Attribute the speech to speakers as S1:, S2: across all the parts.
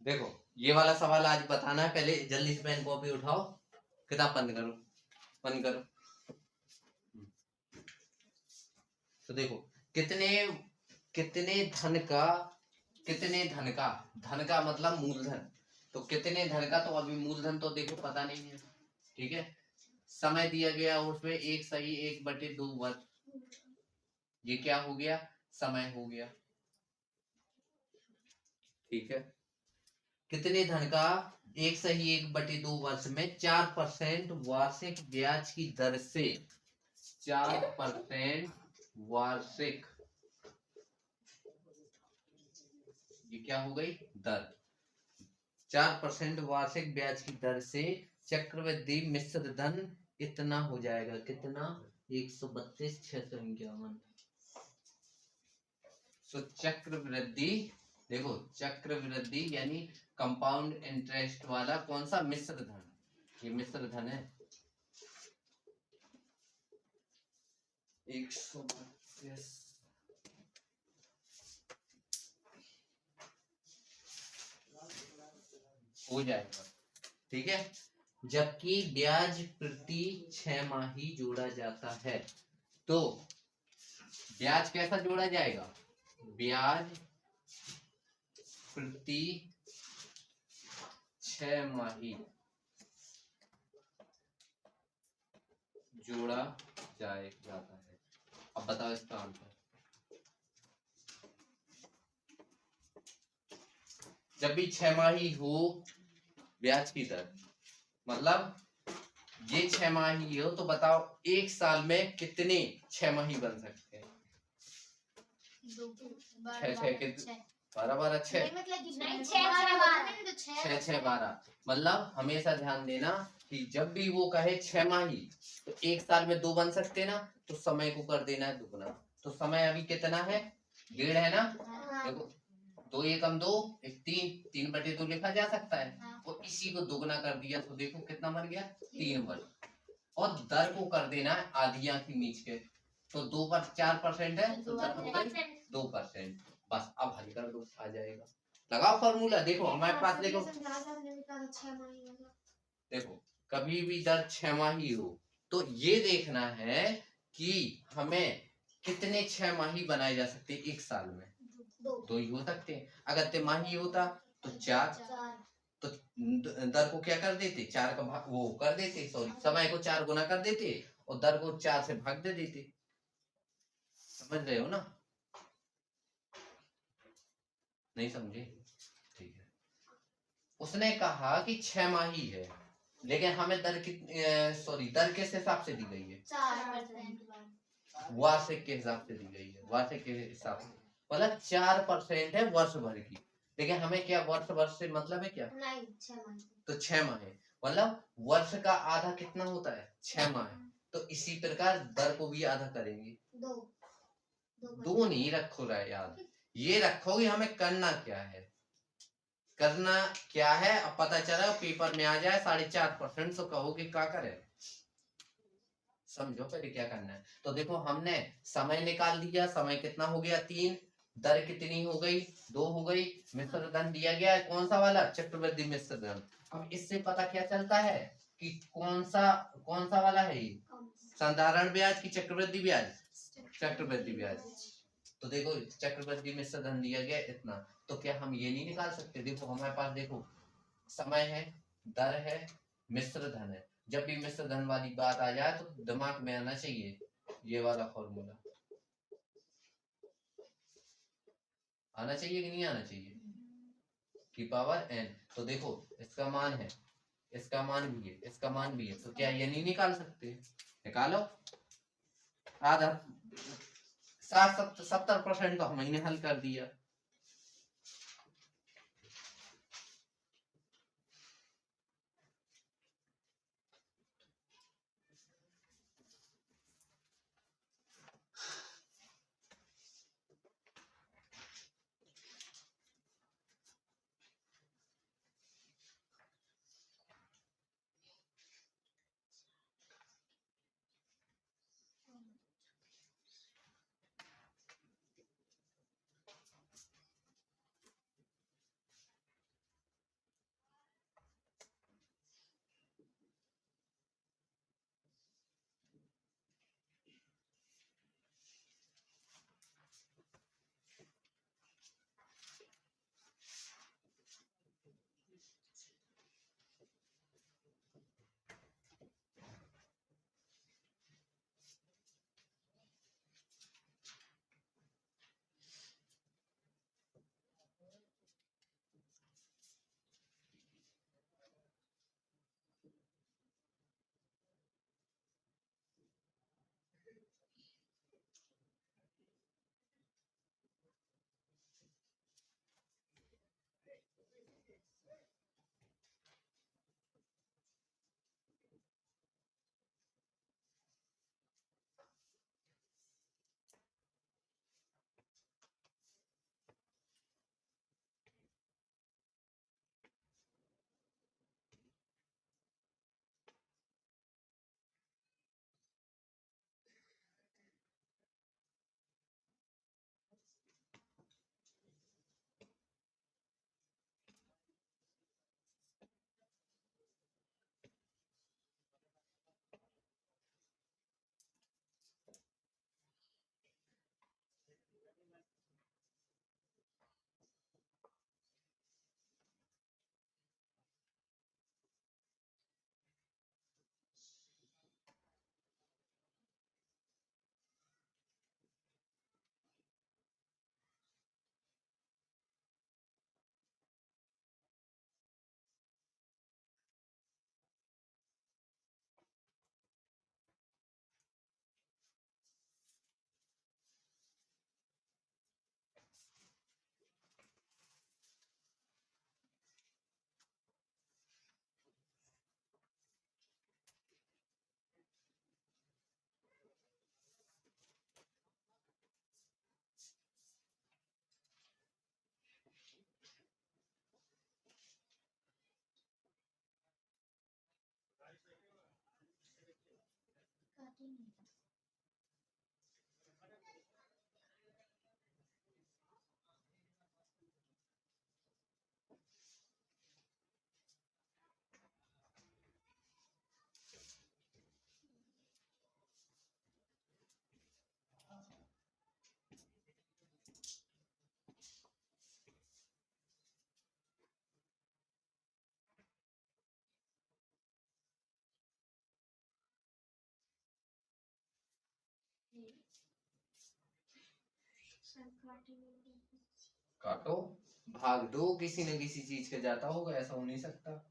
S1: देखो ये वाला सवाल आज बताना है, पहले जल्दी से पेन कॉपी उठाओ, किताब बंद करो, बंद करो। तो देखो कितने कितने धन का, कितने धन का, धन का मतलब मूलधन, तो कितने धन का, तो अभी मूलधन तो देखो पता नहीं है, ठीक है। समय दिया गया उसमें 1/1/2 वर्ष, ये क्या हो गया, समय हो गया, ठीक है। कितने धन का 1/1/2 वर्ष में 4% वार्षिक ब्याज की दर से, 4% वार्षिक, ये क्या हो गई दर, 4% वार्षिक ब्याज की दर से चक्रवृद्धि मिश्र धन इतना हो जाएगा, कितना, 132,651। तो चक्रवृद्धि, देखो चक्रवृद्धि यानी कंपाउंड इंटरेस्ट वाला कौन सा, मिश्र धन, ये मिश्र धन है 132 हो जाएगा, ठीक है। जबकि ब्याज प्रति 6 माही जोड़ा जाता है, तो ब्याज कैसा जोड़ा जाएगा, ब्याज प्रति 6 माही जोड़ा जाता है। अब बताओ इसका आंसर, जब भी 6 माही हो ब्याज की दर, मतलब ये 6 माही हो, तो बताओ एक साल में कितने 6 माही बन सकते हैं, 12 मतलब हमेशा ध्यान देना कि जब भी वो कहे 6 माही, तो एक साल में 2 बन सकते ना, तो समय को कर देना है दुगना। तो समय अभी कितना है, 1.5 है ना, देखो 2 एकम 2, 3/2 लिखा जा सकता है, और इसी को दुगना कर दिया, तो देखो कितना बन गया, 3 वर्ष। और दर को कर देना है आधियां की नीच के, तो 4% है, तो दर हो गई 2%, बस अब हल कर दो, आ जाएगा। लगाओ फॉर्मूला, देखो हमारे पास, देखो देखो कभी भी दर 6 माही हो, तो ये देखना है कि हमें कितने 6 माही बनाए जा सकते हैं एक साल में, 2 ही हो सकते हैं। अगर तिमाही होता तो 4, तो दर को क्या कर देते, 4 का भाग वो कर देते, सॉरी समय को 4 गुना कर देते, और दर को 4 से भाग दे देते, समझ रहे हो ना, नहीं समझे, ठीक है। उसने कहा कि 6 माही है, लेकिन हमें दर सॉरी दर किस हिसाब से दी गई है, 4% वार्षिक के हिसाब से दी गई है, वार्षिक के हिसाब से, मतलब 4% है वर्ष भर की, लेकिन हमें क्या वर्ष वर्ष से मतलब है क्या, नहीं 6 माह, तो 6 माह, मतलब वर्ष का आधा कितना होता है, 6 माह, तो इसी प्रकार दर को भी आधा करेंगे, दो नहीं रखो रहा याद, ये रखो कि हमें करना क्या है, करना क्या है। अब पता चला पेपर में आ जाए 4.5%, तो कहोगे क्या करे, समझो पहले क्या करना है। तो देखो हमने समय निकाल दिया, समय कितना हो गया 3, दर कितनी हो गई 2 हो गई, मिश्र धन दिया गया है कौन सा वाला, चक्रवृद्धि मिश्र धन। अब इससे पता क्या चलता है कि कौन सा वाला है ये, साधारण ब्याज की चक्रवृद्धि ब्याज, चक्रवृद्धि ब्याज। तो देखो चक्रवृद्धि मिश्र धन दिया गया इतना, तो क्या हम ये नहीं निकाल सकते, देखो हमारे पास देखो समय है, दर है, मिश्र धन है, जब भी मिश्र धन वाली बात आ जाए तो दिमाग में आना चाहिए ये वाला फॉर्मूला, आना चाहिए कि नहीं आना चाहिए, की पावर n। तो देखो इसका मान है, इसका मान भी है, इसका मान भी है, तो क्या ये नहीं निकाल सकते, निकालो। आधा 70% तो हमने हल कर दिया। काटो, भाग दो, किसी न किसी चीज के जाता होगा, ऐसा हो नहीं सकता।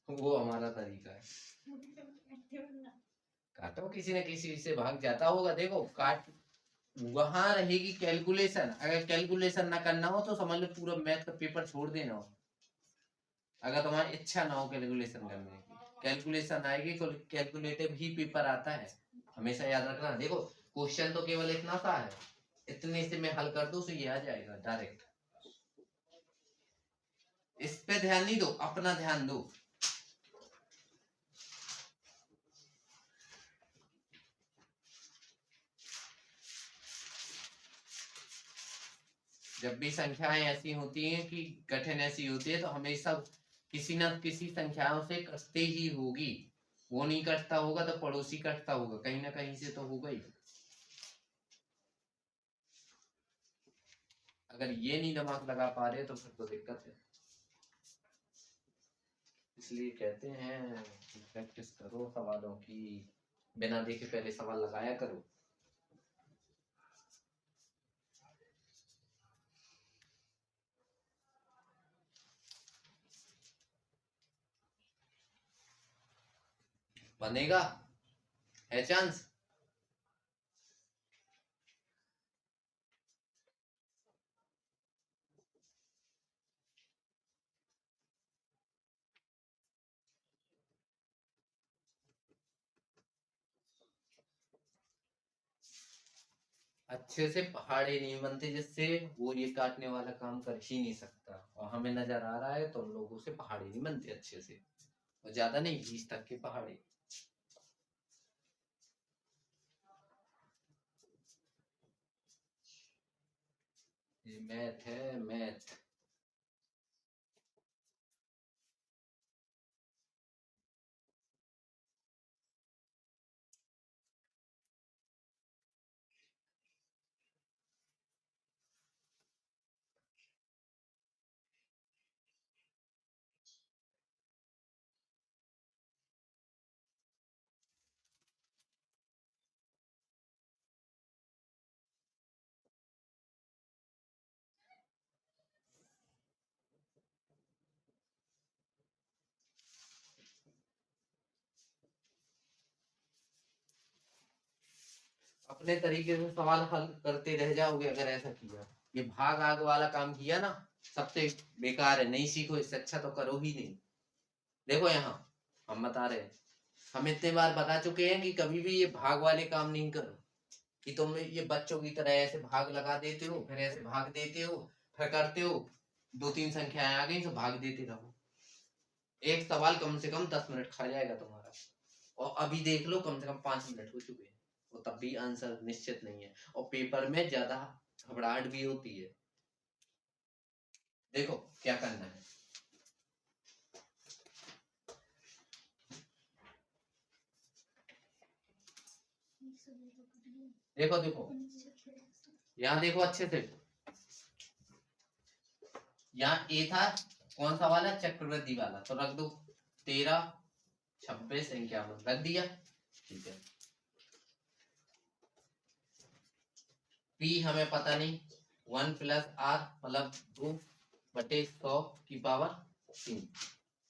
S1: वो हमारा तरीका है। काटो, किसी न किसी से भाग जाता होगा। देखो काट, वहां रहेगी कैलकुलेशन। अगर कैलकुलेशन ना करना हो तो समझ लो पूरा मैथ का पेपर छोड़ देना हो। अगर तुम्हारी इच्छा ना हो कैलकुलेशन करने की, कैलकुलेशन आएगी तो कैलकुलेटिव ही पेपर आता है, हमेशा याद रखना। देखो क्वेश्चन तो केवल इतना सा है, इतने से मैं हल कर दूं तो ये आ जाएगा डायरेक्ट। इस पे ध्यान नहीं दो, अपना ध्यान दो। जब भी संख्याएं ऐसी होती हैं कि कठिन ऐसी होती है तो हमेशा किसी न किसी संख्याओं से कटते ही होगी। वो नहीं कटता होगा तो पड़ोसी कटता होगा, कहीं ना कहीं से तो होगा ही। अगर ये नहीं दिमाग लगा पा रहे तो फिर तो दिक्कत है। इसलिए कहते हैं प्रैक्टिस करो सवालों की, बिना देखे पहले सवाल लगाया करो। बनेगा, है चांस। अच्छे से पहाड़े नहीं बनते, जिससे वो ये काटने वाला काम कर ही नहीं सकता। और हमें नजर आ रहा है तो हम लोगों से पहाड़े नहीं बनते अच्छे से, और ज्यादा नहीं, 20 तक के पहाड़े। ये मैथ है, मैथ। अपने तरीके से सवाल हल करते रह जाओगे अगर ऐसा किया। ये भाग आग वाला काम किया ना, सबसे बेकार है, नहीं सीखो, इससे अच्छा तो करो ही नहीं। देखो यहाँ हम बता रहे हैं, हम इतने बार बता चुके हैं कि कभी भी ये भाग वाले काम नहीं करो, कि तुम ये बच्चों की तरह ऐसे भाग लगा देते हो, फिर ऐसे भाग देते हो, फिर करते हो, 2-3 संख्याएं आ गई तो भाग देते रहो। एक सवाल कम से कम 10 मिनट खा जाएगा तुम्हारा, और अभी देख लो कम से कम 5 मिनट हो चुके हैं, वो तब भी आंसर निश्चित नहीं है, और पेपर में ज्यादा घबराहट भी होती है। देखो क्या करना है, देखो देखो यहाँ देखो अच्छे से, यहाँ ए था, कौन सा वाला, चक्रवृद्धि वाला, तो रख दो 13, 26, 51 रख दिया, ठीक है। पी हमें पता नहीं, 1 + r मतलब 2/100 की पावर 3,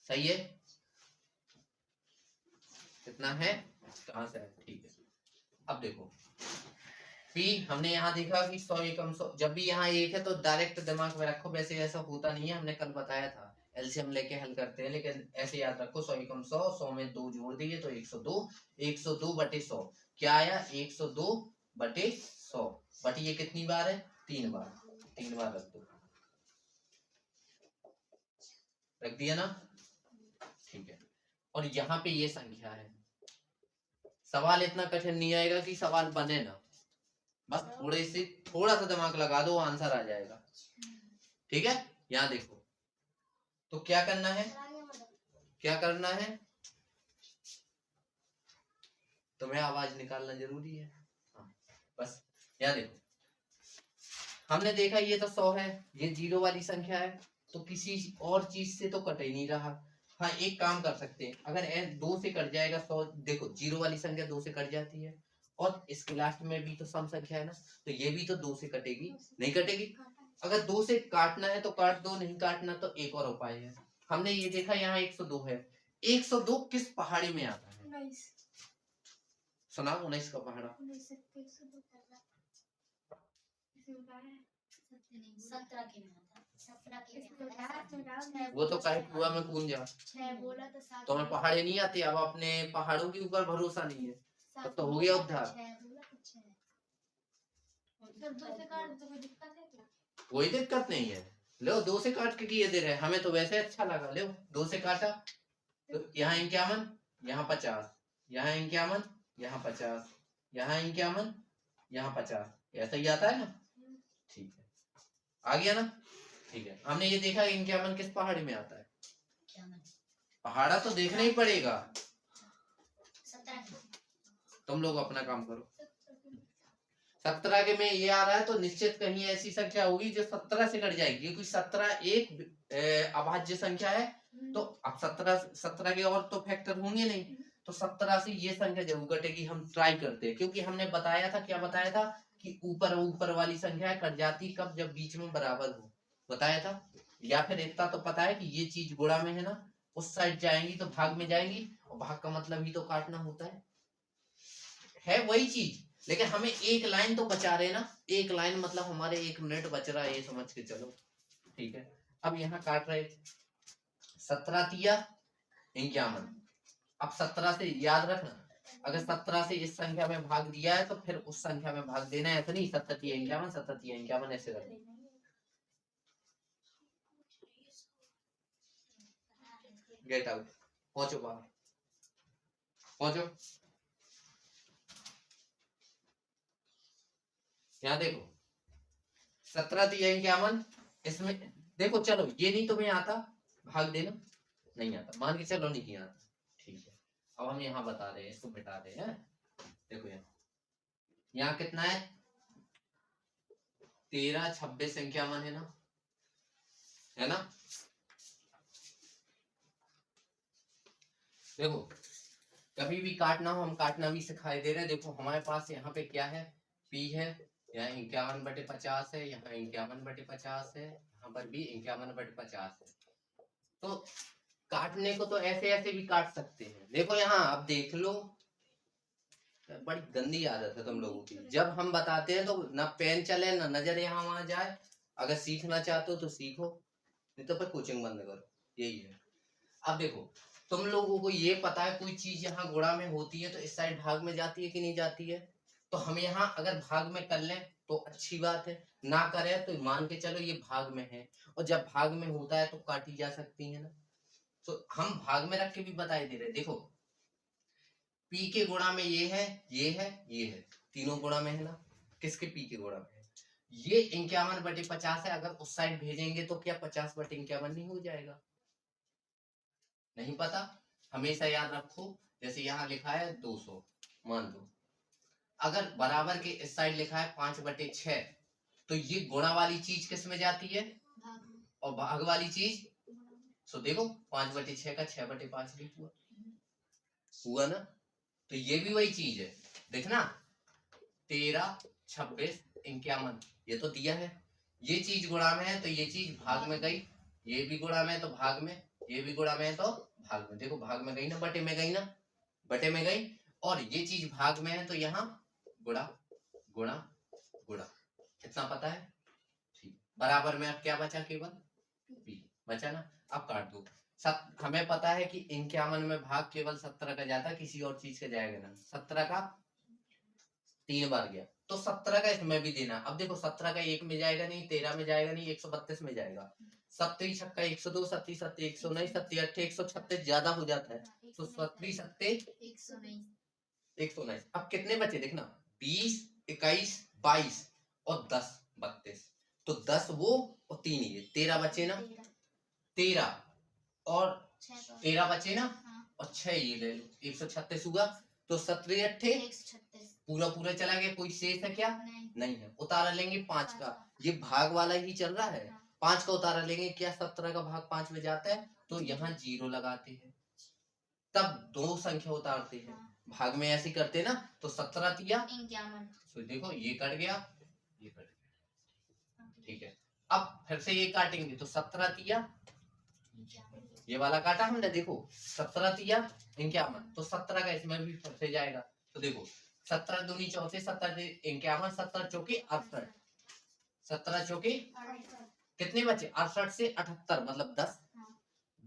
S1: सही है। कितना है, कहाँ से है, ठीक है। अब देखो पी हमने यहाँ देखा कि 100 एकम 100, जब भी यहाँ एक है तो डायरेक्ट दिमाग में रखो, वैसे ऐसा होता नहीं है, हमने कल बताया था एलसीएम लेके हल करते हैं, लेकिन ऐसे याद रखो 100 एकम 100, 100 में 2 जोड़ दिए तो 102, 102 बटे 100 क्या आया 102 बटे 100, बटे ये कितनी बार है 3 बार, 3 बार रख दो, रख दिया ना, ठीक है। और यहाँ पे ये संख्या है, सवाल इतना कठिन नहीं आएगा कि सवाल बने ना, बस थोड़ा सा दिमाग लगा दो आंसर आ जाएगा, ठीक है। यहाँ देखो तो क्या करना है, क्या करना है, तुम्हें आवाज निकालना जरूरी है, हाँ, बस यहाँ देखो हमने देखा ये तो 100 है, ये 0 वाली संख्या है, तो किसी और चीज से तो कट ही नहीं रहा। हाँ एक काम कर सकते हैं, अगर 2 से कट जाएगा 100, देखो 0 वाली संख्या 2 से कट जाती है, और इसके लास्ट में भी तो सम संख्या है ना, तो ये भी तो 2 से कटेगी, नहीं कटेगी, अगर 2 से काटना है तो काट दो, नहीं काटना तो एक और उपाय है। हमने ये देखा यहाँ 102 है, 102 किस पहाड़ी में आता है, सुनाओ 19 का पहाड़ा, वो तो कहे कुआ में कूद जा, तुम्हें पहाड़े नहीं आते, अब अपने पहाड़ों के ऊपर भरोसा नहीं है, तब तो हो गया उद्धार, कोई दिक्कत नहीं है, लो 2 से काट के किए दे रहे, हमें तो वैसे अच्छा लगा, लो 2 से काटा तो यहाँ 51, यहाँ 50, यहाँ 51, यहाँ 50, यहाँ 51, यहाँ 50, ऐसा ही आता है ना, ठीक है, आ गया ना, ठीक है। हमने ये देखा 51 किस पहाड़ी में आता है, पहाड़ा तो देखना ही पड़ेगा, तुम लोग अपना काम करो, 17 के में ये आ रहा है तो निश्चित कहीं ऐसी संख्या होगी जो 17 से कट जाएगी, क्योंकि 17 एक अभाज्य संख्या है, तो अब 17 के और तो फैक्टर होंगे नहीं, तो 17 से ये संख्या जरूर कटेगी, हम ट्राई करते हैं, क्योंकि हमने बताया था, क्या बताया था कि ऊपर वाली संख्या कट जाती कब, जब बीच में बराबर हो, बताया था, या फिर इतना तो पता है कि ये चीज गुणा में है ना, उस साइड जाएंगी तो भाग में जाएंगी, और भाग का मतलब ही तो काटना होता है वही चीज, लेकिन हमें एक लाइन तो बचा रहे ना, एक लाइन मतलब हमारे 1 मिनट बच रहा है, ये समझ के चलो, ठीक है। अब यहाँ काट रहे 17 तिया 51, अब 17 से याद रखना, अगर 17 से इस संख्या में भाग दिया है तो फिर उस संख्या में भाग देना है, ऐसा नहीं 17 तिया 51, 17 तिया 51 ऐसे रखना, गेट आउट, पहुंचो बाहर, पहुंचो, यहाँ देखो 17 तिया 51, इसमें देखो, चलो ये नहीं तुम्हें आता, भाग देना नहीं आता, मान के चलो नहीं आता, ठीक है। अब हम यहाँ बता रहे हैं, इसको मिटा रहे हैं, देखो यहाँ कितना है 13, 26, 51 है ना, देखो कभी भी काटना हो, हम काटना भी सिखाई दे रहे हैं, देखो हमारे पास यहाँ पे क्या है, P है, यहाँ 51/50 है, यहाँ 51/50 है, यहाँ पर भी 51/50 है, तो काटने को तो ऐसे ऐसे भी काट सकते हैं, देखो यहाँ अब देख लो, बड़ी गंदी आदत है तुम लोगों की, जब हम बताते हैं तो ना पेन चले ना नजर यहाँ वहां जाए, अगर सीखना चाहते हो तो सीखो, नहीं तो फिर कोचिंग बंद करो, यही है। अब देखो तुम लोगों को ये पता है कोई चीज यहाँ गुणा में होती है तो इस साइड भाग में जाती है कि नहीं जाती है, तो हम यहाँ अगर भाग में कर लें तो अच्छी बात है, ना करें तो मान के चलो ये भाग में है, और जब भाग में होता है तो काटी जा सकती है ना, तो हम भाग में रख के भी बताई दे रहे, देखो P के गुणा में ये है, ये है, ये है, तीनों गुणा में है ना, किसके P के गुणा में है, ये 51/50 है, अगर उस साइड भेजेंगे तो क्या 50/51 नहीं हो जाएगा, नहीं पता, हमेशा याद रखो, जैसे यहाँ लिखा है 200, मान लो अगर बराबर के इस साइड लिखा है 5/6, तो ये गुणा वाली चीज किस में जाती है, और भाग वाली चीज, तो देखो 5/6 का 6/5 भी हुआ ना, तो ये भी वही चीज है, देखना 13, 26, 51, ये तो दिया है, ये चीज गुणा में है तो ये चीज भाग में गई, ये भी गुणा में है तो भाग में, ये भी गुणा में है तो भाग में, देखो भाग में गई ना, बटे में गई ना, बटे में गई, और ये चीज भाग में है तो यहाँ गुणा गुणा गुणा, इतना पता है। ठीक, बराबर में अब क्या बचा, केवल p बचा ना। अब काट दो। हमें पता है कि 51 में भाग केवल 17 का जाता, किसी और चीज का जाएगा ना। 17 का 3 बार गया, तो 17 का इसमें भी देना। अब देखो 17 का 1 में जाएगा नहीं, 13 में जाएगा नहीं, 132 में जाएगा। 7 छक्का 102, 7 7 119, 7 8 136 ज्यादा हो जाता है, तो 7 7 119। अब कितने बचे देखना, 20 21 22 और 10 32। तो 10 वो और 3 ये, 13 बचे ना। 13 और 13 बचे ना, और 6 ये ले लो, 136 हुआ। तो 17 8 पूरा पूरा चला गया, कोई शेष है क्या? नहीं है। उतारा लेंगे 5 का, ये भाग वाला ही चल रहा है। 5 का उतारा लेंगे, क्या 17 का भाग 5 में जाता है? तो यहाँ 0 लगाते हैं, तब दो संख्या उतारते हैं। भाग में ऐसे करते ना, तो 17 तिया 51। तो देखो ये कट गया, ये कट गया, ठीक है। अब फिर से ये काटेंगे, तो 17 तिया, ये वाला काटा हमने, देखो 17 तिया 51, तो 17 का इसमें भी फिर से जाएगा। तो देखो 17 दूनी 34, 17 51, 17 चौके 68, 17 चौके कितने बचे? 68 से 78, मतलब 10।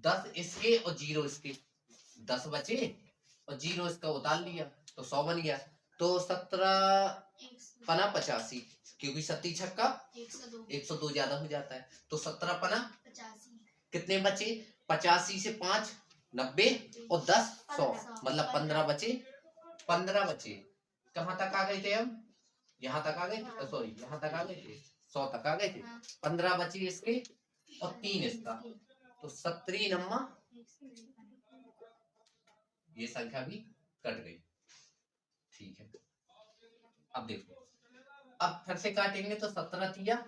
S1: 10 इसके और 0 इसके, 10 बचे और 0 इसका उतार लिया, तो 100 बन गया। तो 17 पना 85, क्योंकि 37 छक्का 102 ज्यादा हो जाता है, तो 17 पना 85। कितने बचे? 85 से 5 90 और 10 100, मतलब 15 बचे। 15 बचे, कहाँ तक आ गए थे हम? यहाँ तक आ गए थे, सॉरी यहाँ तक आ गए थे, 100 तक आ गए थे। 15 बचे इसके और 3 इसका, तो 17 नम्मा ये संख्या भी कट गई। ठीक है, अब देखो, अब फिर से काटेंगे, तो 17 तिया,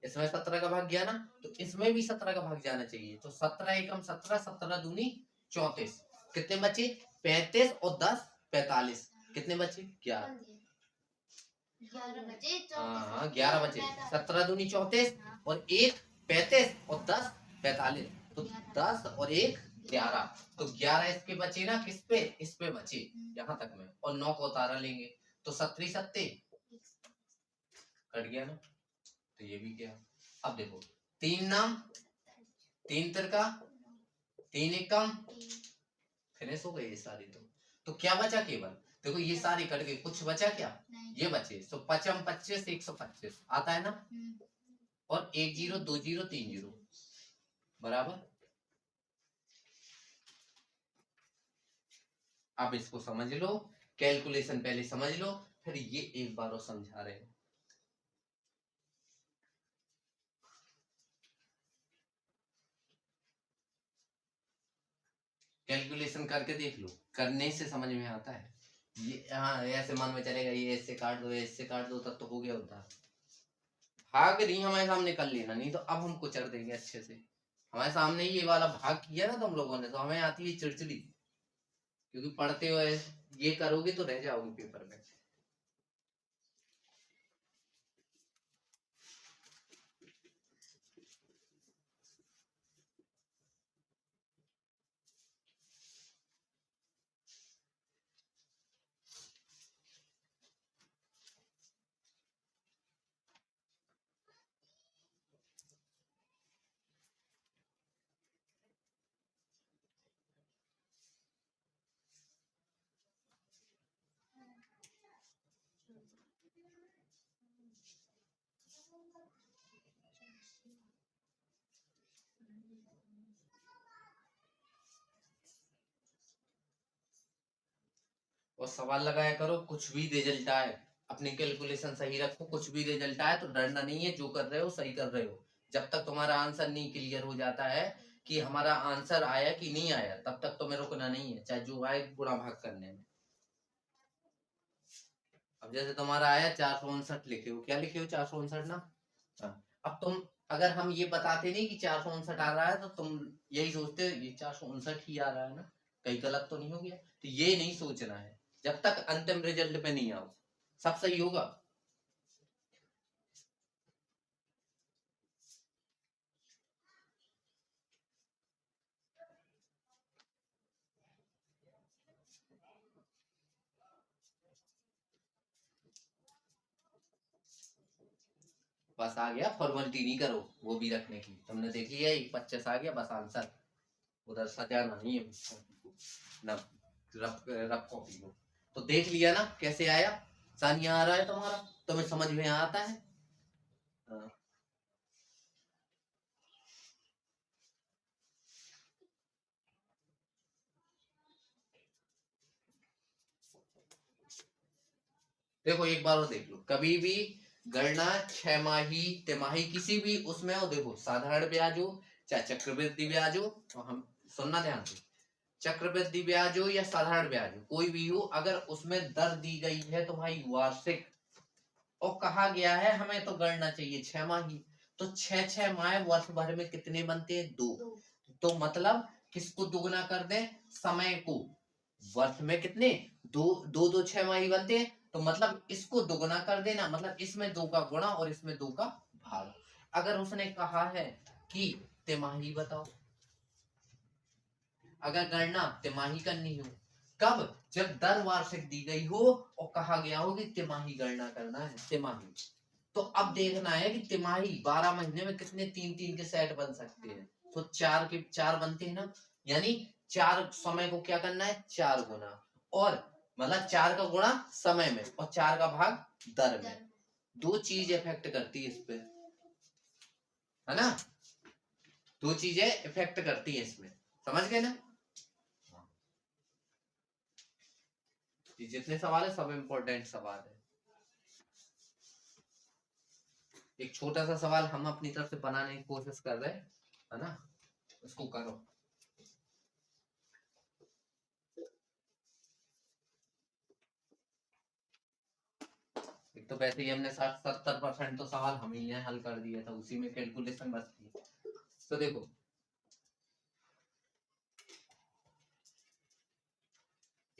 S1: इसमें 17 का भाग गया ना, तो इसमें भी 17 का भाग जाना चाहिए। तो 17 एकम 17, 17 दूनी 34, कितने बचे? 35 और 10 45, कितने बचे? 11 हाँ 11 बचे। 17 दूनी 34 और 1 35 और 10 45, तो 10 और 1 11, तो 11 इसके बचे ना, किस पे? इस पे बचे, यहाँ तक में, और 9 को उतारा लेंगे, तो 17 7 कट गया ना, तो ये भी क्या। अब देखो 3 नाम 3 तिरका 3 एकम, फिनिश हो गए ये सारी। तो क्या बचा? केवल देखो ये सारी कट गई, कुछ बचा क्या? ये बचे। तो 55 25 125 आता है ना, और 1 0 2 0 3 0 बराबर। अब इसको समझ लो, कैलकुलेशन पहले समझ लो, फिर ये एक बार और समझा रहे हैं। कैलकुलेशन करके देख लो, करने से समझ में आता है। ये हाँ ऐसे मन में चलेगा, ये इससे काट दो, इससे काट दो, तब तो हो गया उधर। भाग नहीं हमारे सामने कर लेना, नहीं तो अब हम कुचल देंगे अच्छे से। हमारे सामने ये वाला भाग किया ना तुम लोगों ने, तो हमें आती है चिड़चिड़ी, क्योंकि पढ़ते हुए ये करोगे तो रह जाओगे पेपर में। और सवाल लगाया करो, कुछ भी रिजल्ट आए अपनी कैलकुलेशन सही रखो, कुछ भी रिजल्ट आए तो डरना नहीं है, जो कर रहे हो सही कर रहे हो। जब तक तुम्हारा आंसर नहीं क्लियर हो जाता है कि हमारा आंसर आया कि नहीं आया, तब तक तुम्हें रुकना नहीं है, चाहे जो आए गुणा भाग करने में। अब जैसे तुम्हारा आया 459 लिखे हो, क्या लिखे हो? 459 ना। हाँ। अब तुम, अगर हम ये बताते नहीं कि 459 आ रहा है, तो तुम यही सोचते ये 459 ही आ रहा है ना, कहीं गलत तो नहीं हो गया। तो ये नहीं सोचना है जब तक अंतिम रिजल्ट पे नहीं आओ, सब सही होगा। बस आ गया, फॉर्मेलिटी नहीं करो वो भी रखने की, तुमने देख लिया 25 आ गया, बस आंसर, उधर सजाना नहीं है ना, रफ कॉपी को। तो देख लिया ना कैसे आया, सानिया आ रहा है तुम्हारा, तुम्हें समझ में आता है। हाँ। देखो एक बार और देख लो, कभी भी गणना 6 माही तिमाही किसी भी उसमें हो, देखो साधारण ब्याज हो चाहे चक्रवृद्धि ब्याज हो, तो हम सुनना ध्यान से, चक्रवृद्धि ब्याज हो या साधारण ब्याज हो, कोई भी हो, अगर उसमें दर दी गई है तो भाई वार्षिक, और कहा गया है हमें तो गणना चाहिए 6 माही, तो 6 माह वर्ष भर में कितने बनते हैं, 2। तो मतलब किसको दुगना कर दें, समय को, वर्ष में कितने, 2 6 माही बनते हैं, तो मतलब इसको दुगना कर देना, मतलब इसमें 2 का गुणा और इसमें 2 का भाग। अगर उसने कहा है कि तिमाही बताओ, अगर गणना तिमाही करनी हो, कब, जब दर वार्षिक दी गई हो और कहा गया हो कि तिमाही गणना करना है, तिमाही। तो अब देखना है कि तिमाही 12 महीने में कितने 3 के सेट बन सकते हैं, तो 4 के 4 बनते हैं ना, यानी 4 समय को क्या करना है, 4 गुना, और मतलब 4 का गुणा समय में और 4 का भाग दर में, 2 चीज इफेक्ट करती है इस पे, है ना, 2 चीजें इफेक्ट करती है इसमें, समझ गए ना। जितने सवाल है सब इम्पोर्टेंट सवाल है। एक छोटा सा सवाल हम अपनी तरफ से बनाने की कोशिश कर रहे हैं, है ना, उसको करो। एक तो वैसे ही हमने 60-70% तो सवाल हम ही हल कर दिया था, उसी में कैलकुलेशन बचती है। तो देखो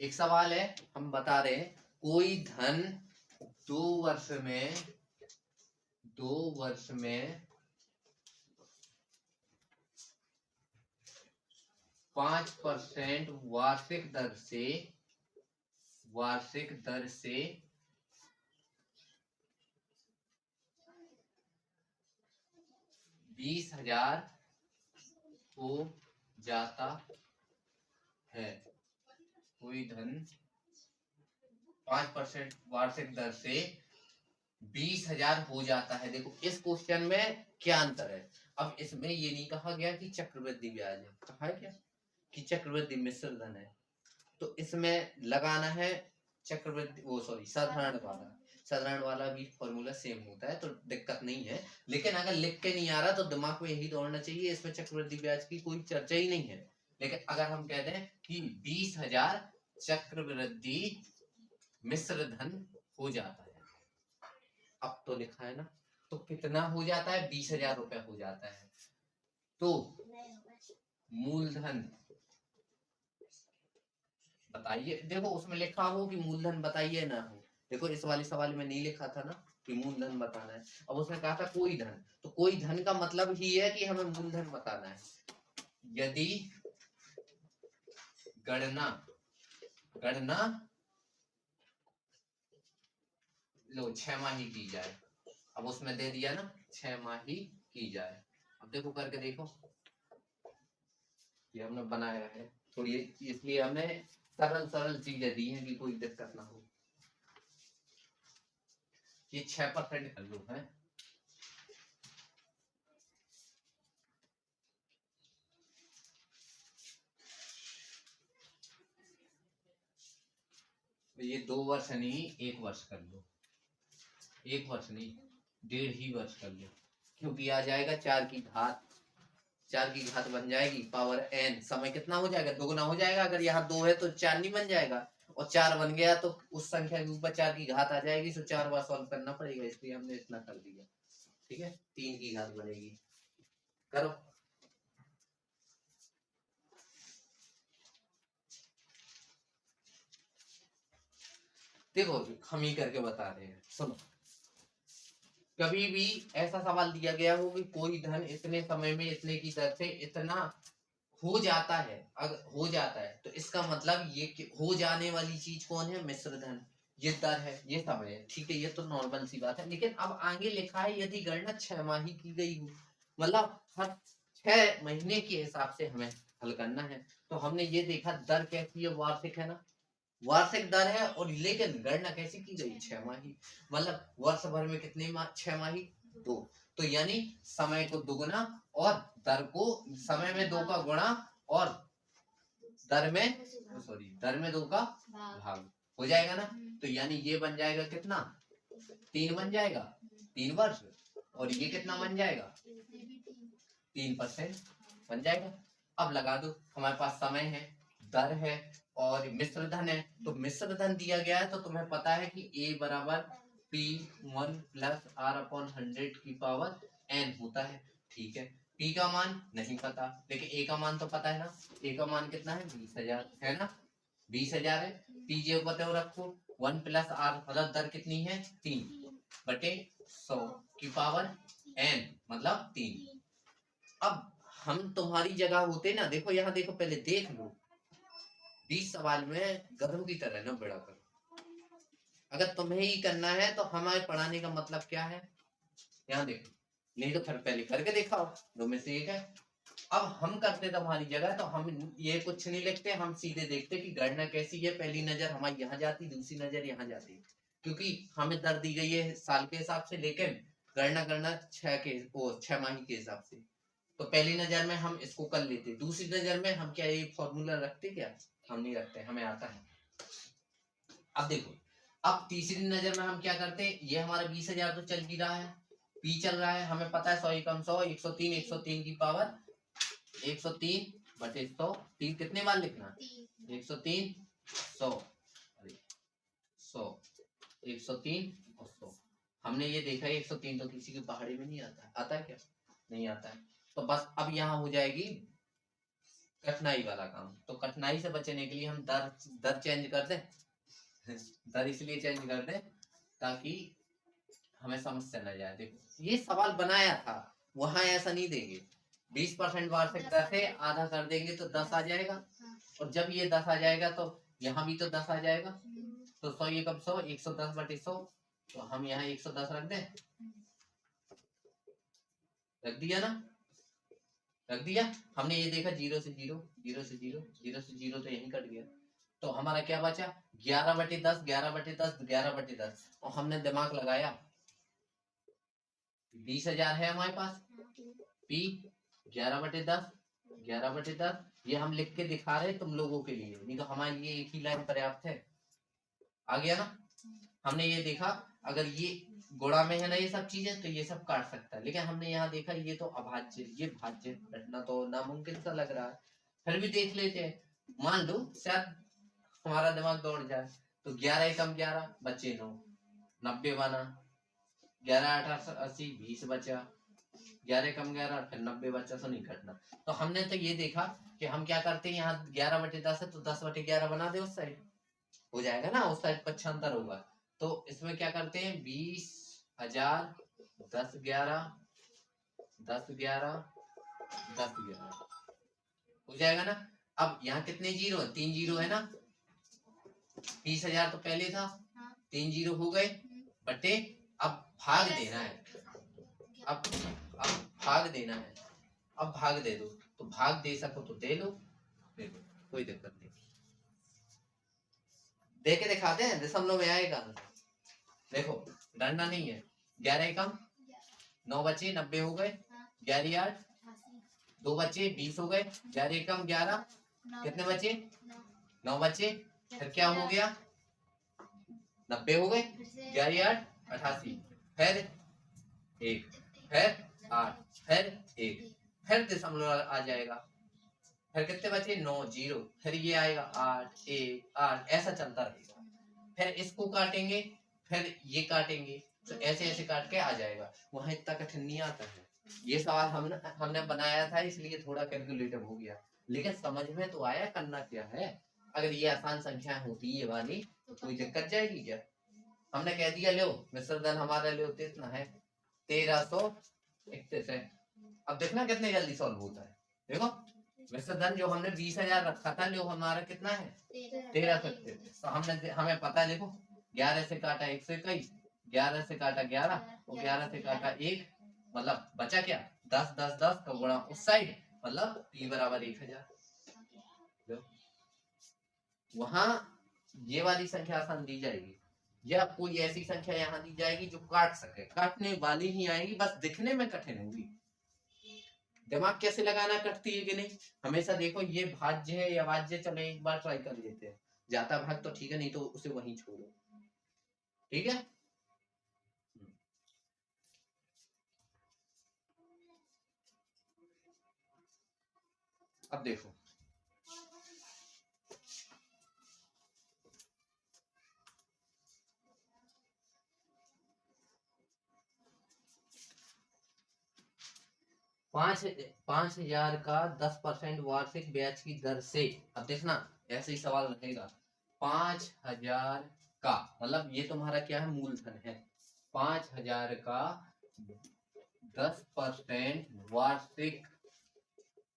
S1: एक सवाल है, हम बता रहे हैं कोई धन 2 वर्ष में 5% वार्षिक दर से 20,000 हो जाता है, कोई धन 5% वार्षिक दर से 20,000 हो जाता है। देखो इस क्वेश्चन में क्या अंतर है, अब इसमें ये नहीं कहा गया कि चक्रवृद्धि ब्याज है, कहा है क्या कि चक्रवृद्धि मिश्र धन है, तो इसमें लगाना है चक्रवृद्धि, वो सॉरी साधारण वाला भी फॉर्मूला सेम होता है, तो दिक्कत नहीं है। लेकिन अगर लिख के नहीं आ रहा तो दिमाग में यही दौड़ना चाहिए, इसमें चक्रवृद्धि ब्याज की कोई चर्चा ही नहीं है। लेकिन अगर हम कहते हैं कि 20,000 चक्रवृद्धि मिश्र धन हो जाता है, अब तो लिखा है ना, तो कितना हो जाता है, 20,000 रुपया हो जाता है, तो मूलधन बताइए। देखो उसमें लिखा हो कि मूलधन बताइए ना हो, देखो इस वाले सवाल में नहीं लिखा था ना कि मूलधन बताना है, अब उसने कहा था कोई धन, तो कोई धन का मतलब ही है कि हमें मूलधन बताना है। यदि गणना लो 6 माही की जाए, अब उसमें दे दिया ना 6 माही की जाए, अब देखो करके देखो, ये हमने बनाया है थोड़ी, इसलिए हमने सरल चीजें दी हैं कि कोई दिक्कत ना हो। ये 6% कर लो है, ये 2 वर्ष नहीं 1 वर्ष कर लो, 1 वर्ष नहीं 1.5 ही वर्ष कर लो, क्योंकि आ जाएगा 4 की घात बन जाएगी पावर n, समय कितना हो जाएगा, दोगुना हो जाएगा, अगर यहाँ 2 है तो 4 नहीं बन जाएगा, और 4 बन गया तो उस संख्या के ऊपर 4 की घात आ जाएगी, तो 4 बार सॉल्व करना पड़ेगा, इसलिए हमने इतना कर दिया, ठीक है, 3 की घात बनेगी, करो। देखो हम ही करके बता रहे हैं, सुनो, कभी भी ऐसा सवाल दिया गया हो कि कोई धन इतने समय में इतने की दर से इतना हो जाता है, अगर हो जाता है तो इसका मतलब ये कि हो जाने वाली चीज कौन है, मिश्र धन, ये दर है, ये समय है, ठीक है, ये तो नॉर्मल सी बात है। लेकिन अब आगे लिखा है यदि गणना 6 माही की गई हो, मतलब हर 6 महीने के हिसाब से हमें हल करना है। तो हमने ये देखा दर कैसी है, वार्षिक है ना, वार्षिक दर है, और लेकिन गणना कैसी की गई, 6 माही, मतलब वर्ष भर में कितने 6 माही, 2। तो यानी समय को दुगुना और दर को समय में 2 का गुणा और दर में 2 का भाग हो जाएगा ना। तो यानी ये बन जाएगा कितना, 3 बन जाएगा, 3 वर्ष, और ये कितना बन जाएगा, 3% बन जाएगा। अब लगा दो, हमारे पास समय है, दर है और मिश्र धन है। तो मिश्र धन दिया गया है, तो तुम्हें पता है कि A बराबर P1 प्लस R/100 की पावर n होता है, ठीक है। P का मान नहीं पता, लेकिन A का मान तो पता है ना। A का मान कितना है, 20,000 है ना, 20,000 है। P जे बताओ रखो, 1 प्लस R, मतलब दर कितनी है, 3/100 की पावर n, मतलब 3। अब हम तुम्हारी जगह होते ना, देखो यहाँ देखो, पहले देख लो, 20 सवाल में गधों की तरह ना बड़ा करो। अगर तुम्हें ही करना है तो हमारे पढ़ाने का मतलब क्या है, यहाँ देखो, नहीं तो फिर पहले करके दिखाओ, दो में से एक है। अब हम करते तुम्हारी जगह, तो हम ये कुछ नहीं लिखते, हम सीधे देखते कि गणना कैसी है। पहली नजर हमारी यहाँ जाती, दूसरी नजर यहाँ जाती, क्योंकि हमें दर दी गई है साल के हिसाब से, लेकिन गणना करना 6 माही के हिसाब से। तो पहली नजर में हम इसको कर लेते, दूसरी नजर में हम क्या ये फॉर्मूला रखते, क्या हम नहीं रखते, हमें आता है। अब देखो, अब तीसरी नजर में हम क्या करते, ये हमारा 20,000 तो चल भी रहा है, पी चल रहा है, हमें पता है 100 एकम 100, 103, 103 की पावर 103/100, 3 कितने बार लिखना, 103, 100, 100, 103 और 100। हमने ये देखा है 103 तो किसी के पहाड़ी में नहीं आता है, आता है क्या, नहीं आता है। तो बस अब यहाँ हो जाएगी कठिनाई वाला काम। तो कठिनाई से बचने के लिए हम दर चेंज कर दें, दर इसलिए चेंज कर दें ताकि हमें समस्या न जाए। देखो ये सवाल बनाया था, वहां ऐसा नहीं देंगे, 20% वार्षिक दर से आधा कर देंगे तो 10 आ जाएगा, और जब ये 10 आ जाएगा तो यहाँ भी तो 10 आ जाएगा। तो 100 ये कब 100, 110/100, तो हम यहाँ 110 रख दें, रख दिया ना, रख दिया। हमने ये देखा 0 से 0, 0 से 0, 0 से 0 तो यहीं कट गया। तो हमारा क्या बचा, 11/10, 11/10, 11/10, और हमने दिमाग लगाया, 20,000 है हमारे पास, P 11/10, 11/10, ये हम लिख के दिखा रहे तुम लोगों के लिए, नहीं तो हमारे लिए एक ही लाइन पर्याप्त है। आ गया ना। हमने ये देखा, अगर ये गुणा में है ना ये सब चीजें, तो ये सब काट सकता है, लेकिन हमने यहाँ देखा ये तो अभाज्य, ये भाज्य रखना तो नामुमकिन सा लग रहा है। फिर भी देख लेते हैं, मान लो शायद हमारा दिमाग दौड़ जाए। तो 11 एकम 11 बचे 9, 90 बना, 11 8 80, 20 बचा, 11 कम 11, फिर 90 बचा, तो नहीं कटना। तो हमने तो ये देखा कि हम क्या करते हैं, यहाँ 11/10 है तो 10/11 बना दे, उस साइड हो जाएगा ना, उस साइड पक्षांतर होगा। तो इसमें क्या करते हैं, 20,000, 10 11, 10 11, 10 11 हो जाएगा ना। अब यहाँ कितने जीरो है, 3 जीरो है ना, 20,000 तो पहले था, 3 जीरो हो गए, बटे अब भाग देना है, अब भाग देना है, अब भाग दे दो, तो भाग दे सको तो दे लो, कोई दिक्कत नहीं। दे के दिखाते हैं, दशमलव में आएगा, देखो डरना नहीं है। 11 एकम 9 बचे, 90 हो गए, 11 8 2 बचे, 20 हो गए, 11 एकम 11, कितने बचे, 9 बचे, फिर क्या हो गया, 90 हो गए, 11 8 88, फिर 1, फिर 8, फिर 1, फिर दशमलव आ जाएगा, फिर कितने बचे, 9 0, फिर ये आएगा 8 1 8, ऐसा चलता रहेगा। फिर इसको काटेंगे, फिर ये काटेंगे, तो ऐसे ऐसे काट के आ जाएगा। वहां इतना कठिन नहीं आता है। ये सवाल हमने बनाया था, इसलिए थोड़ा कैलकुलेटिव हो गया, लेकिन समझ में तो आया करना क्या है। अगर ये आसान संख्या होती ये वाली तो कोई दिक्कत जाएगी क्या। हमने कह दिया लो मिश्र धन हमारा लो कितना है, 1331 है। अब देखना कितने जल्दी सॉल्व होता है। देखो मिश्र धन जो हमने 20,000 रखा था, लो हमारा कितना है, 1331। तो हमें पता है, देखो 11 से काटा 121, 11 से काटा 11 और 11 से काटा 1, मतलब बचा क्या 10, 10, 10 का गुणा उस साइड, मतलब p बराबर 1000। वहां ये वाली संख्या आसान दी जाएगी, या कोई ऐसी संख्या यहाँ दी जाएगी जो काट सके, काटने वाली ही आएगी, बस दिखने में कठिन होगी। दिमाग कैसे लगाना कटती है कि नहीं, हमेशा देखो ये भाज्य है या वाज्य, चलो एक बार ट्राई कर लेते हैं, जाता भाग तो ठीक है, नहीं तो उसे वहीं छोड़ो, ठीक है। अब देखो 5,000 का 10% वार्षिक ब्याज की दर से, अब देखना ऐसे ही सवाल रहेगा, 5,000 का मतलब ये तुम्हारा क्या है, मूलधन है, 5,000 का 10% वार्षिक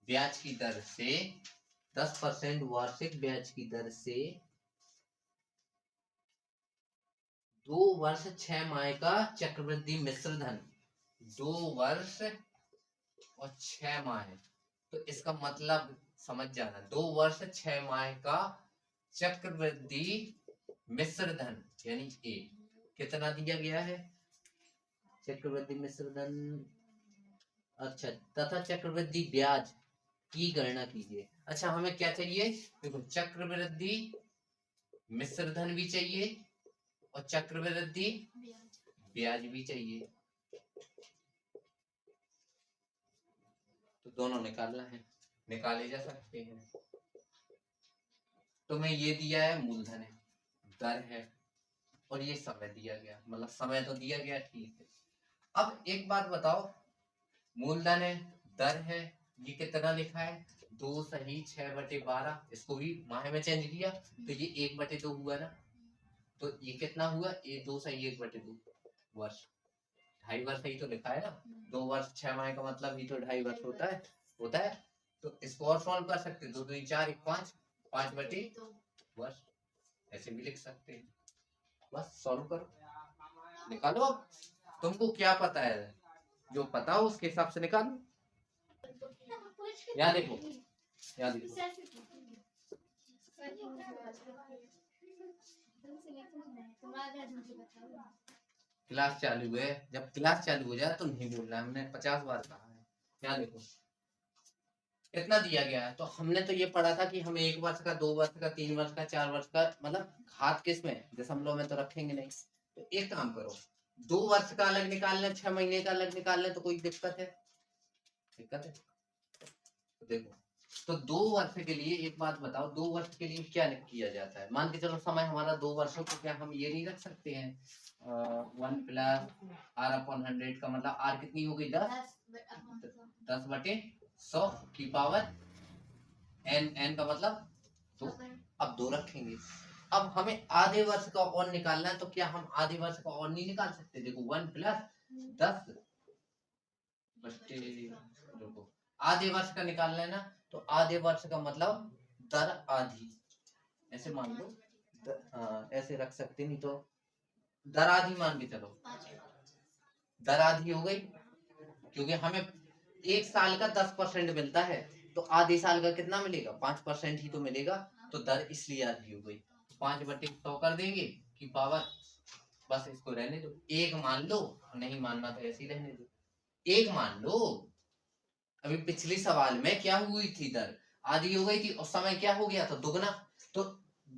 S1: ब्याज की दर से, 10% वार्षिक ब्याज की दर से 2 वर्ष 6 माह का चक्रवृद्धि मिश्र धन, 2 वर्ष और 6 माह, तो इसका मतलब समझ जाना, 2 वर्ष 6 माह का चक्रवृद्धि मिश्र धन यानी ए कितना दिया गया है, चक्रवृद्धि मिश्र धन, अच्छा, तथा चक्रवृद्धि ब्याज की गणना कीजिए। अच्छा हमें क्या चाहिए, देखो चक्रवृद्धि मिश्र धन भी चाहिए और चक्रवृद्धि ब्याज भी चाहिए, तो दोनों निकालना है, निकाले जा सकते हैं। तो मैं ये दिया है मूलधन है, दर है, और ये समय दिया गया, मतलब समय तो दिया गया, ठीक है। अब एक बात बताओ, मूलधन है, दर है, ये कितना लिखा है 2 सही 6/12, इसको भी माह में चेंज किया तो ये 1/2 हुआ ना, तो ये कितना हुआ, ये 2 सही 1/2 वर्ष, 2.5 वर्ष ही तो लिखा है ना, 2 वर्ष 6 माह का मतलब ही तो 2.5 वर्ष होता है। तो इसको और सॉल्व कर सकते, 2 2 4 1 5, 5/2 वर्ष, ऐसे भी लिख सकते हैं, बस सॉल्व करो, निकालो। अब तुमको क्या पता है, जो पता हो उसके हिसाब से निकालो। यहाँ देखो, यहाँ देखो, क्लास चालू है, जब क्लास चालू हो जाए तो नहीं बोलना, हमने 50 बार कहा है। यहाँ देखो कितना दिया गया है, तो हमने तो ये पढ़ा था कि हमें 1 वर्ष का, 2 वर्ष का, 3 वर्ष का, 4 वर्ष का, मतलब घात किस में, दशमलव में तो रखेंगे नहीं। तो एक काम करो, 2 वर्ष का अलग निकाल लें, 6 महीने का अलग निकाल लें, तो कोई दिक्कत है, दिक्कत है। तो देखो, तो 2 वर्ष के लिए एक बात बताओ, 2 वर्ष के लिए क्या किया जाता है, मान के चलो समय हमारा 2 वर्षों को, क्या हम ये नहीं रख सकते हैं 1 + r/100 का मतलब r कितनी हो गई 10/100 की पावर n का मतलब 2, अब 2 रखेंगे। अब हमें आधे वर्ष का और निकालना है, तो क्या हम आधे वर्ष का और नहीं निकाल सकते, देखो 1 + 10 देखो आधे वर्ष का निकालना है ना, तो आधे वर्ष का मतलब दर आधी, ऐसे मान लो, ऐसे रख सकते, नहीं तो दर आधी मान के चलो, दर आधी हो गई, क्योंकि हमें 1 साल का 10% मिलता है, तो आधे साल का कितना मिलेगा 5% ही तो मिलेगा, तो दर इसलिए आधी हो गई, 5/100 कर देंगे की पावर, बस इसको रहने दो, 1 मान लो, नहीं मानना तो ऐसे ही रहने दो, 1 मान लो। अभी पिछले सवाल में क्या हुई थी, दर आधी हो गई थी और समय क्या हो गया था, दुगना, तो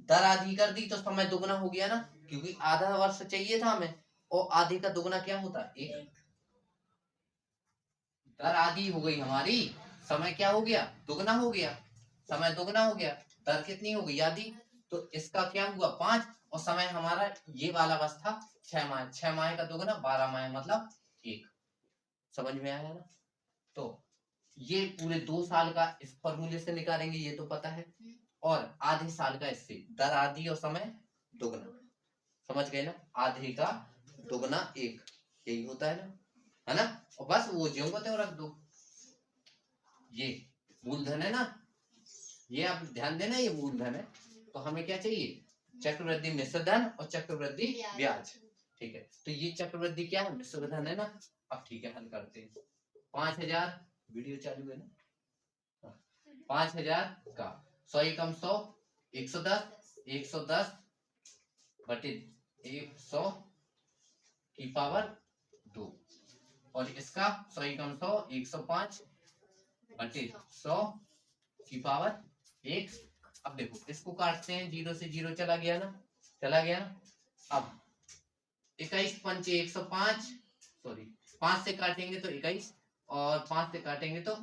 S1: दर आधी कर दी तो समय दुगना हो गया ना, क्योंकि आधा वर्ष चाहिए था हमें, और आधे का दुगना क्या होता है 1, दर आधी हो गई हमारी, समय क्या हो गया दुगना हो गया, समय दुगना हो गया, दर कितनी हो गई आधी, तो इसका क्या हुआ 5, और समय हमारा ये वाला बस था 6 माह, 6 माह का दुगना 12 माह मतलब 1, समझ में आया ना। तो ये पूरे 2 साल का इस फॉर्मूले से निकालेंगे, ये तो पता है, और आधे साल का इससे, दर आधी और समय दुगना, समझ गए ना, आधे का दुगना 1, यही होता है ना, और बस वो ज्यों को त्यों रख दो, ये मूलधन है ना, ये आप ध्यान देना, ये मूलधन है, तो हमें क्या चाहिए चक्रवृद्धि मिश्र धन और चक्रवृद्धि ब्याज। ठीक है, तो ये चक्रवृद्धि क्या है, मिश्र धन है ना। अब ठीक है, हल करते हैं। 5000 वीडियो चालू है ना। 5000 का 100 एकम 100 110 बटे 100 की पावर 2 और इसका 100 एकम 100 105 बटे 100 की पावर 1। अब देखो इसको काटते हैं, 0 से 0 चला गया ना, चला गया ना। अब 21 पंचे 105, सॉरी 5 से काटेंगे तो 21 और 5 से काटेंगे तो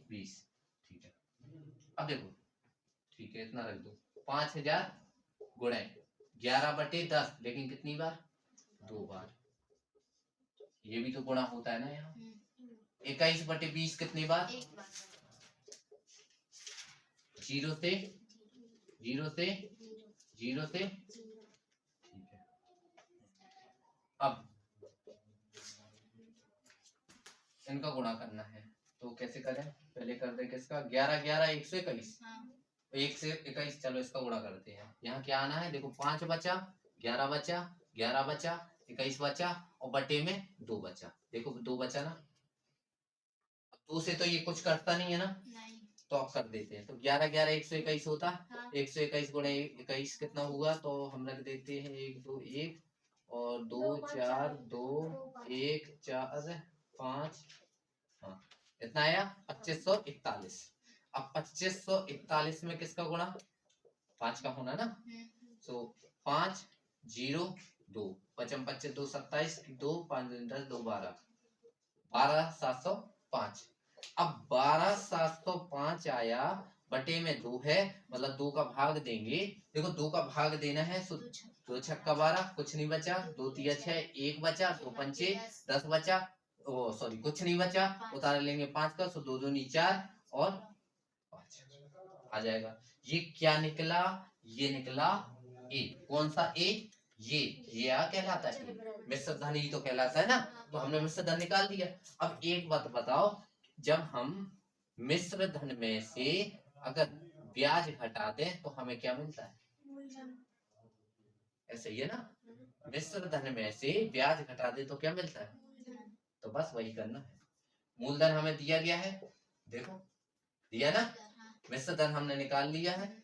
S1: 20। ठीक है, अब देखो ठीक है, इतना रख दो। 5000 गुणे 11 बटे 10, लेकिन कितनी बार, 2 बार। ये भी तो गुणा होता है ना यहाँ। 21 बटे 20 कितनी बार, 0 से 0 से 0 से। ठीक है, अब इनका गुणा करना है तो कैसे करें, पहले कर दे किसका, 11 11 121, 1 से 21, चलो इसका गुणा करते हैं। यहाँ क्या आना है, देखो 5 बचा, 11 बचा, 11 बचा, 21 बचा और बटे में 2 बचा। देखो 2 बचा ना, 2 से तो ये कुछ करता नहीं है ना, तो आप कर देते हैं। तो 11 11 121 होता है। 121 गुणे 21 कितना हुआ, तो हम रख देते हैं 1 2 1 और 2 4 2 1 4 5, हाँ इतना आया 2541। अब 2541 में किसका गुणा, 5 का होना ना। तो 5 0 2 पचम 25 2 27 2 5 10 2 12 12 705। अब 12 705 आया, बटे में 2 है, मतलब 2 का भाग देंगे। देखो 2 का भाग देना है, 2 छक्का 12, कुछ नहीं बचा, 2 तिया 6, 1 बचा, 2 पंचे 10 बचा, ओ सॉरी कुछ नहीं बचा, उतार लेंगे 5 का, सो 2 दूनी 4 और 5 आ जाएगा। ये क्या निकला, ये निकला ए। कौन सा ए, ये आ कहलाता है, मिश्र धन ही तो कहलाता है ना। तो हमने मिश्र धन निकाल दिया। अब एक बात बताओ, जब हम मिश्र धन में से अगर ब्याज घटा दें तो हमें क्या मिलता है, ऐसे ही है ना। मिश्र धन में से ब्याज घटा दे तो क्या मिलता है, तो बस वही करना है। मूलधन हमें दिया गया है, देखो दिया ना, मिश्र धन हमने निकाल लिया है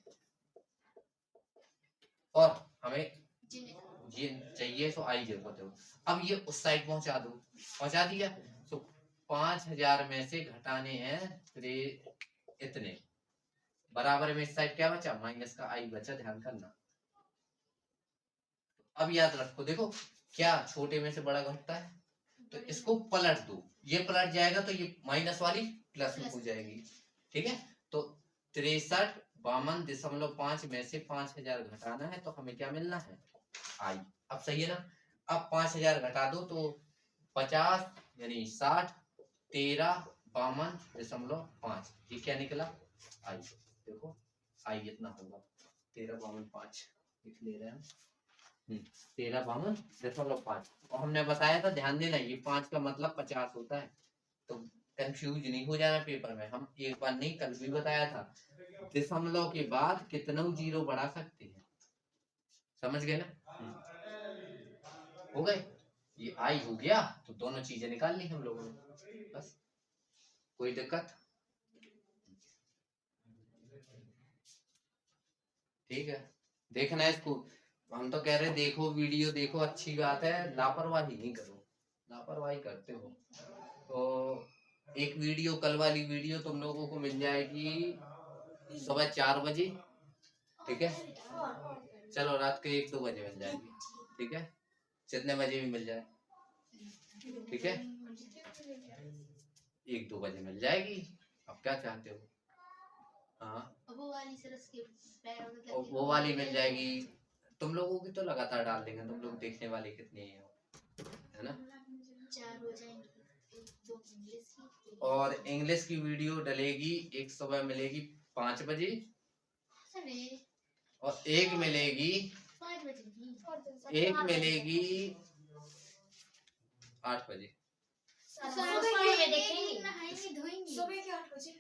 S1: और हमें ये चाहिए, तो आई जरूरत है। अब ये उस साइड पहुंचा दो, पहुंचा दिया। तो 5000 में से घटाने हैं इतने, बराबर में इस साइड क्या बचा, माइनस का आई बचा, ध्यान करना। अब याद रखो, देखो क्या छोटे में से बड़ा घटता है, तो इसको पलट दो, ये पलट जाएगा तो ये माइनस वाली प्लस में हो जाएगी। ठीक है, तो 63 52.5 में से 5000 घटाना है, तो हमें क्या मिलना है, आई। अब सही है ना। अब 5000 घटा दो तो 50 यानी 60 13 52.5, ये क्या निकला, आई। देखो आई इतना होगा, 13 52 5 लिख ले रहे हैं, 13 52.5। और हमने बताया था, ध्यान देना, ये 5 का मतलब 50 होता है, तो कंफ्यूज नहीं हो जाना पेपर में। हम एक बार नहीं, कल भी बताया था, दशमलव के बाद कितना जीरो बढ़ा सकते हैं, समझ गए ना। हो गए, ये आई हो गया, तो दोनों चीजें निकाल ली हम लोगों ने, बस। कोई दिक्कत, ठीक है। देखना है इसको, हम तो कह रहे देखो वीडियो, देखो अच्छी बात है, लापरवाही नहीं करो, लापरवाही करते हो तो। एक वीडियो, कल वाली वीडियो तुम लोगों को मिल जाएगी सुबह 4 बजे, ठीक है। चलो रात के 1 2 बजे मिल जाएगी, ठीक है, जितने बजे भी मिल जाए, ठीक है, 1 2 बजे मिल जाएगी। अब क्या चाहते हो, हाँ वो वाली मिल जाएगी। तुम लोगों की तो लगातार डाल देंगे, तुम लोग देखने वाले कितने हैं, है ना।
S2: 4 हो जाएंगे, 2 इंग्लिश की,
S1: और इंग्लिश की वीडियो डलेगी, एक सुबह मिलेगी 5 बजे और एक मिलेगी
S2: 5 बजे,
S1: एक मिलेगी 8 बजे।
S2: सुबह के 8 बजे,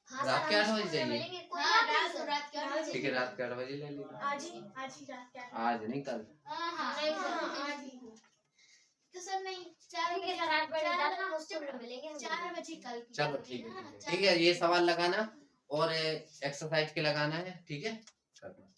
S1: रात के 8 बजे चाहिए,
S2: रात रात के 8 बजे।
S1: ठीक है, रात के 8 बजे ले लेना।
S2: आज ही रात के 8।
S1: आज नहीं, कल।
S2: आज ही। तो सर नहीं 4 बजे रात बजे 4 बजे कल।
S1: चलो ठीक है, ठीक है, ये सवाल लगाना और एक्सरसाइज के लगाना है, ठीक है, करना।